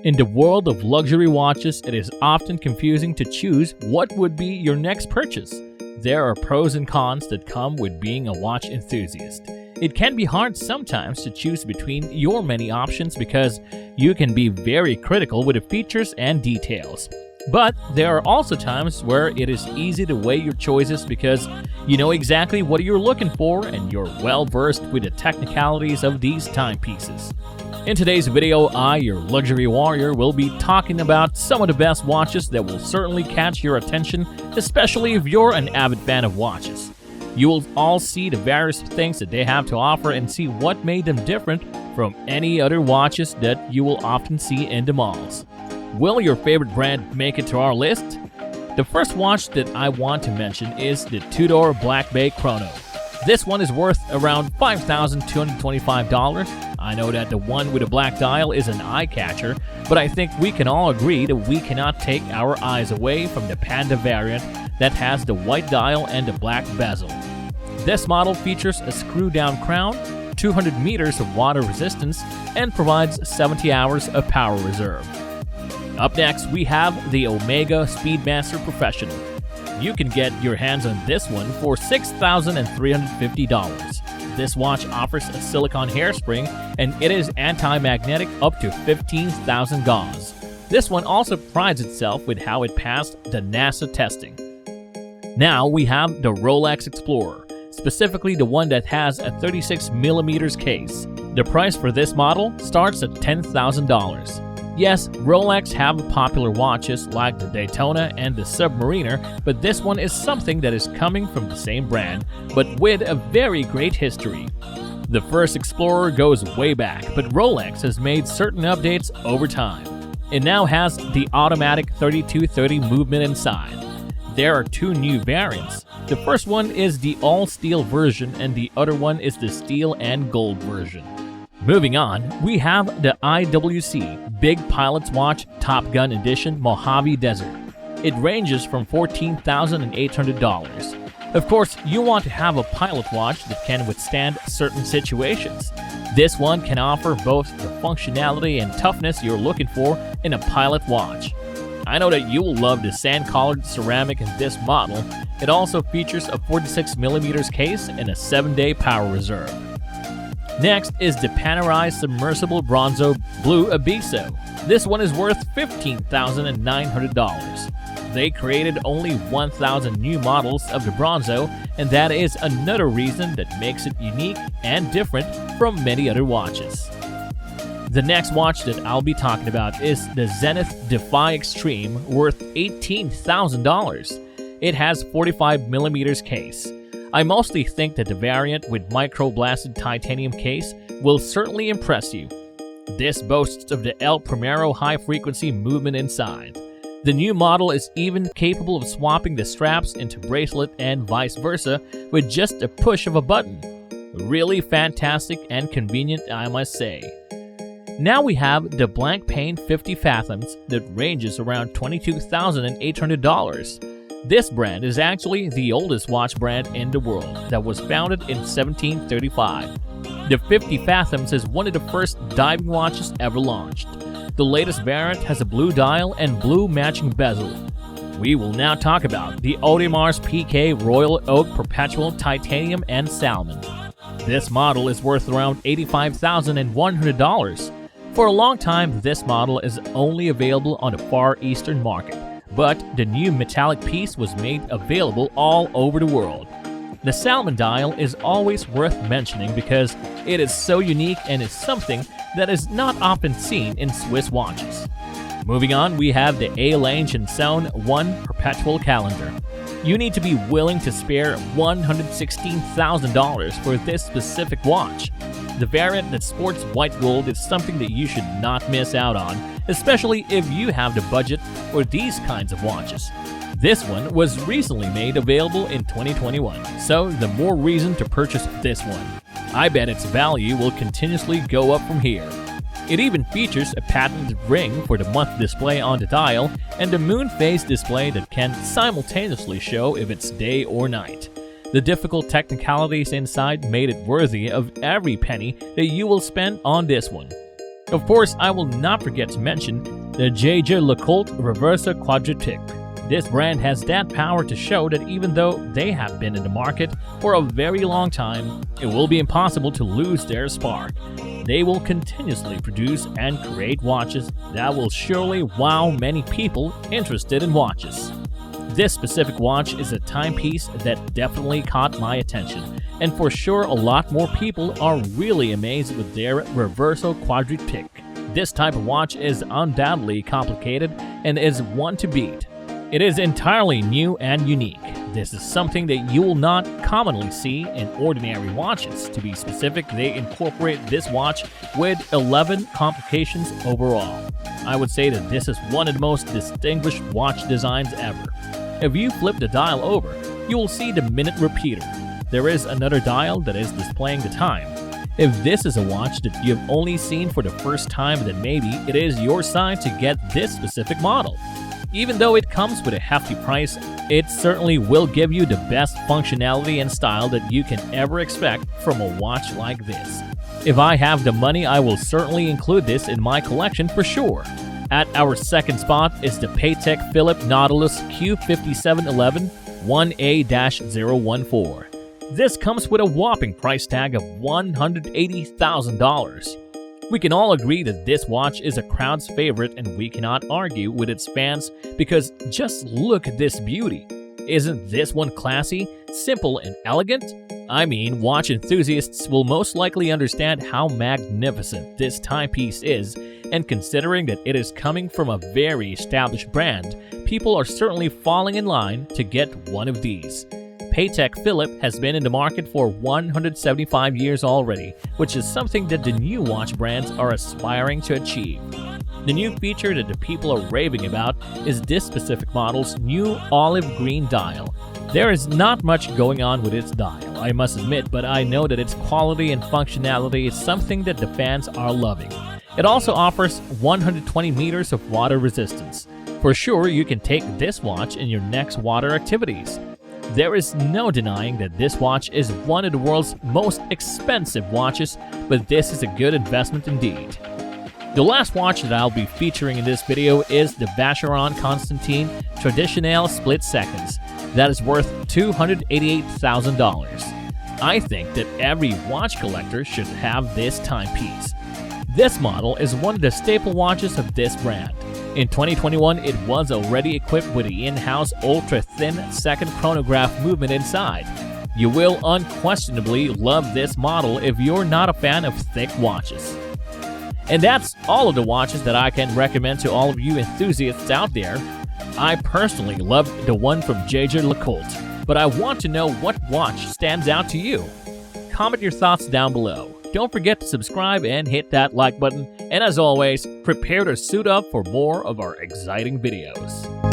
In the world of luxury watches, it is often confusing to choose what would be your next purchase. There are pros and cons that come with being a watch enthusiast. It can be hard sometimes to choose between your many options because you can be very critical with the features and details. But there are also times where it is easy to weigh your choices because you know exactly what you're looking for and you're well versed with the technicalities of these timepieces. In today's video, I, your luxury warrior, will be talking about some of the best watches that will certainly catch your attention, especially if you're an avid fan of watches. You will all see the various things that they have to offer and see what made them different from any other watches that you will often see in the malls. Will your favorite brand make it to our list? The first watch that I want to mention is the Tudor Black Bay Chrono. This one is worth around $5,225. I know that the one with a black dial is an eye-catcher, but I think we can all agree that we cannot take our eyes away from the Panda variant that has the white dial and the black bezel. This model features a screw-down crown, 200 meters of water resistance, and provides 70 hours of power reserve. Up next, we have the Omega Speedmaster Professional. You can get your hands on this one for $6,350. This watch offers a silicone hairspring and it is anti-magnetic up to 15,000 gauss. This one also prides itself with how it passed the NASA testing. Now we have the Rolex Explorer, specifically the one that has a 36mm case. The price for this model starts at $10,000. Yes, Rolex have popular watches like the Daytona and the Submariner, but this one is something that is coming from the same brand, but with a very great history. The first Explorer goes way back, but Rolex has made certain updates over time. It now has the automatic 3230 movement inside. There are two new variants. The first one is the all-steel version and the other one is the steel and gold version. Moving on, we have the IWC Big Pilot's Watch Top Gun Edition Mojave Desert. It ranges from $14,800. Of course, you want to have a pilot watch that can withstand certain situations. This one can offer both the functionality and toughness you're looking for in a pilot watch. I know that you will love the sand-colored ceramic in this model. It also features a 46mm case and a 7-day power reserve. Next is the Panerai Submersible Bronzo Blue Abiso. This one is worth $15,900. They created only 1,000 new models of the Bronzo, and that is another reason that makes it unique and different from many other watches. The next watch that I'll be talking about is the Zenith Defy Extreme, worth $18,000. It has 45mm case. I mostly think that the variant with micro-blasted titanium case will certainly impress you. This boasts of the El Primero high-frequency movement inside. The new model is even capable of swapping the straps into bracelet and vice versa with just a push of a button. Really fantastic and convenient, I must say. Now we have the Blancpain 50 Fathoms that ranges around $22,800. This brand is actually the oldest watch brand in the world that was founded in 1735. The 50 Fathoms is one of the first diving watches ever launched. The latest variant has a blue dial and blue matching bezel. We will now talk about the Audemars Piguet Royal Oak Perpetual Titanium and Salmon. This model is worth around $85,100. For a long time, this model is only available on the Far Eastern market. But the new metallic piece was made available all over the world. The Salmon dial is always worth mentioning because it is so unique and is something that is not often seen in Swiss watches. Moving on, we have the A-Lange & Son 1 Perpetual Calendar. You need to be willing to spare $116,000 for this specific watch. The variant that sports white gold is something that you should not miss out on, especially if you have the budget for these kinds of watches. This one was recently made available in 2021, so the more reason to purchase this one. I bet its value will continuously go up from here. It even features a patented ring for the month display on the dial and a moon phase display that can simultaneously show if it's day or night. The difficult technicalities inside made it worthy of every penny that you will spend on this one. Of course, I will not forget to mention the Jaeger-LeCoultre Reversa Quadritique. This brand has that power to show that even though they have been in the market for a very long time, it will be impossible to lose their spark. They will continuously produce and create watches that will surely wow many people interested in watches. This specific watch is a timepiece that definitely caught my attention, and for sure a lot more people are really amazed with their Reverso Quadritique. This type of watch is undoubtedly complicated and is one to beat. It is entirely new and unique. This is something that you will not commonly see in ordinary watches. To be specific, they incorporate this watch with 11 complications overall. I would say that this is one of the most distinguished watch designs ever. If you flip the dial over, you will see the minute repeater. There is another dial that is displaying the time. If this is a watch that you've only seen for the first time, then maybe it is your sign to get this specific model. Even though it comes with a hefty price, it certainly will give you the best functionality and style that you can ever expect from a watch like this. If I have the money, I will certainly include this in my collection for sure. At our second spot is the Patek Philippe Nautilus Q5711 1A-014. This comes with a whopping price tag of $180,000. We can all agree that this watch is a crowd's favorite, and we cannot argue with its fans because just look at this beauty. Isn't this one classy, simple, and elegant? I mean, watch enthusiasts will most likely understand how magnificent this timepiece is, and considering that it is coming from a very established brand, people are certainly falling in line to get one of these. Patek Philippe has been in the market for 175 years already, which is something that the new watch brands are aspiring to achieve. The new feature that the people are raving about is this specific model's new olive green dial. There is not much going on with its dial, I must admit, but I know that its quality and functionality is something that the fans are loving. It also offers 120 meters of water resistance. For sure, you can take this watch in your next water activities. There is no denying that this watch is one of the world's most expensive watches, but this is a good investment indeed. The last watch that I'll be featuring in this video is the Vacheron Constantin Traditionnel Split Seconds. That is worth $288,000. I think that every watch collector should have this timepiece. This model is one of the staple watches of this brand. In 2021, it was already equipped with the in-house ultra-thin second chronograph movement inside. You will unquestionably love this model if you're not a fan of thick watches. And that's all of the watches that I can recommend to all of you enthusiasts out there. I personally love the one from Jaeger-LeCoultre, but I want to know what watch stands out to you. Comment your thoughts down below. Don't forget to subscribe and hit that like button. And as always, prepare to suit up for more of our exciting videos.